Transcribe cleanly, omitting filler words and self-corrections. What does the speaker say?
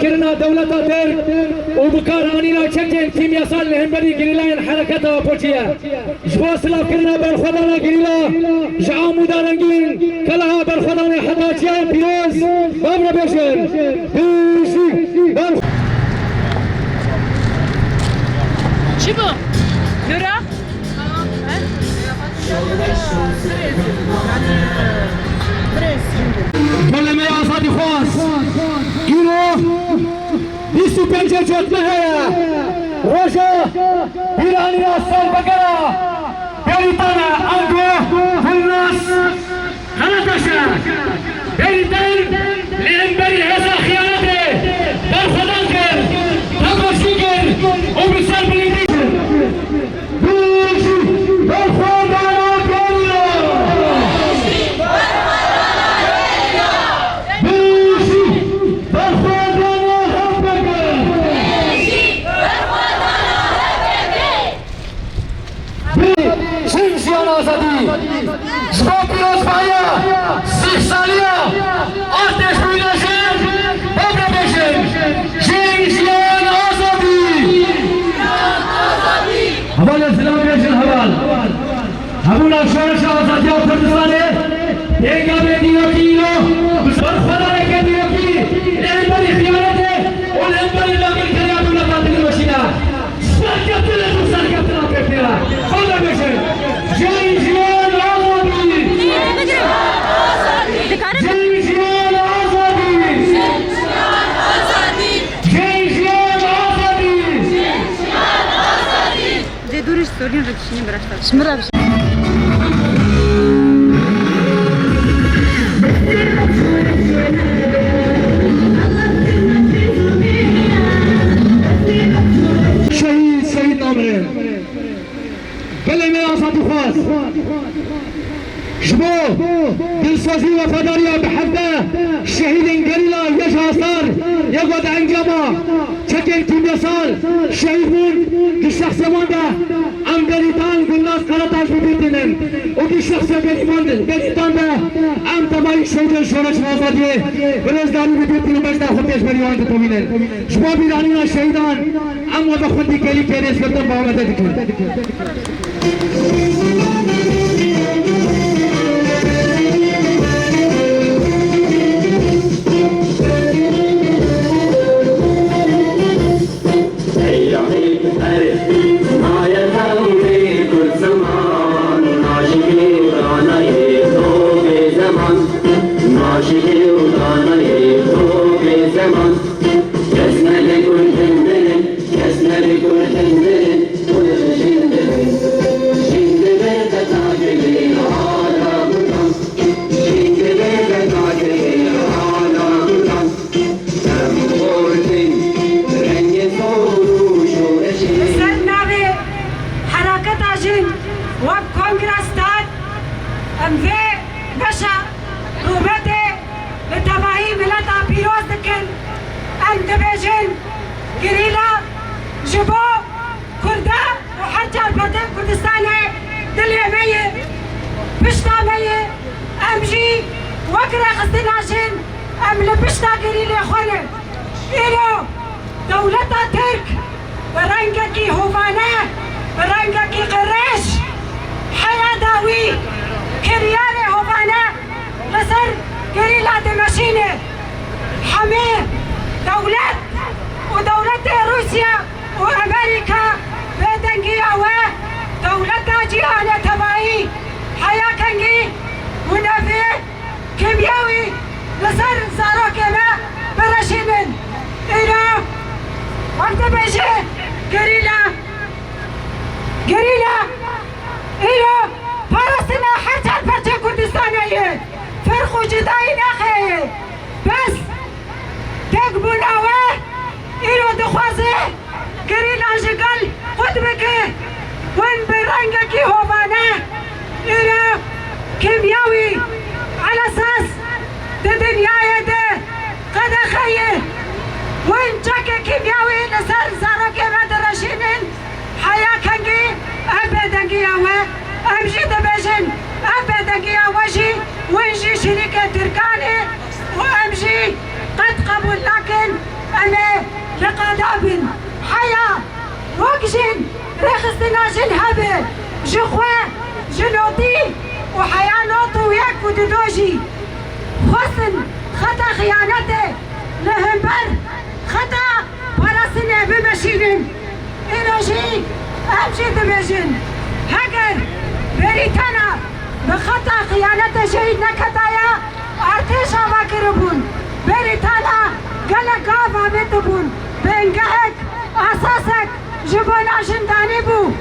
كرنا دولة ترك وبكارانينا تشكل كيمياسال لهمبري قريلا حركتها وبوشيا جبو سلاف كرنا بالخضانا قريلا جعامو دارنجين كلها بالخضانا حداتيا بيروز بابنا بيشن بيشي شبو يورا كل ما يعصادي خاص كيلو بيسو بنجة جوت مهيا روشا بيراني ناسان بقرا بيريتانا أنقو في الناس هلتشا بيريتان لإنبري هذا خيانته بالخدانكر تقوشيكر وبسال بلديكر بيشي بالخدانا Skopje Spaja, Sicsalia, Ateş Birleşen, Bogrebeşen, Şehirşiyan Azadi. Havala selam versin haval. Habula şarşı Azadi Kürdistan'e, Peygamber ediyor ki Barfadar ediyor ki, Enbari hıyanete, o Enbari lakil keriyatına tatlı başına. Sarkatına pektiler. Bogrebeşen, Şehirşiyan Sorun rıkışını bıraktı. Şimdi abi. Şehit namre. Beleme asatı khas. شبو بالصوفي وفداريا بحبه شهيدين قليلا يشاصر يقعد عنجما تكن كيمياسال شهيدون الشخص مانده ام بريتان قلناس كارتاش ببيتنن وكي الشخص بريتان ده ام تماي شهيدين شورش وازاديه برزداني ببيتنن بجدا خطيش بريوان تطمينن شبو بيرانينا شهيدان ام وضخندي كلي كيريس كرتن باومده دكن دولتا ترك برنگکی هوانه برنگکی قرش حياة داوي كريار هوانه لسر قريلا دمشينه حمي دولت ودولت روسيا وامريكا بدنگيا و دولتا جيانه تبعي حياة كنگي منافع كيمياوي لسر زاروكنا برشينن اینا وقت بشه گریلا اینا پرستنا حرچت پرچه کردستانیه فرق و جدایی نخیه بس تک بناوه اینو دخوازه گریلا جگل خود بکه ون برنگه کی هوانه اینا کیمیاوی على اساس دنیای ده قد خیه وين جاكي كيمياوي لسر زاروكي مدرشينين حياة كنجي أبدا قياوة أمجي دبجن أبدا قياوة جي وينجي شركة تركاني وأمجي قد بون لكن أنا لقدابن حياة وقجن رخصنا جن هبه جخوة جنوتي وحياة نوتو وياك ودودوجي خصن خطا خيانته لهمبر خطا برسنه بمشينن إنوجي أمشي دمجن هجر بريتانا بخطا خيانته شهيد نكتايا ارتشا باكربون بريتانا قلق غابا بتبون بنقهك أساسك جبونا جنداني بو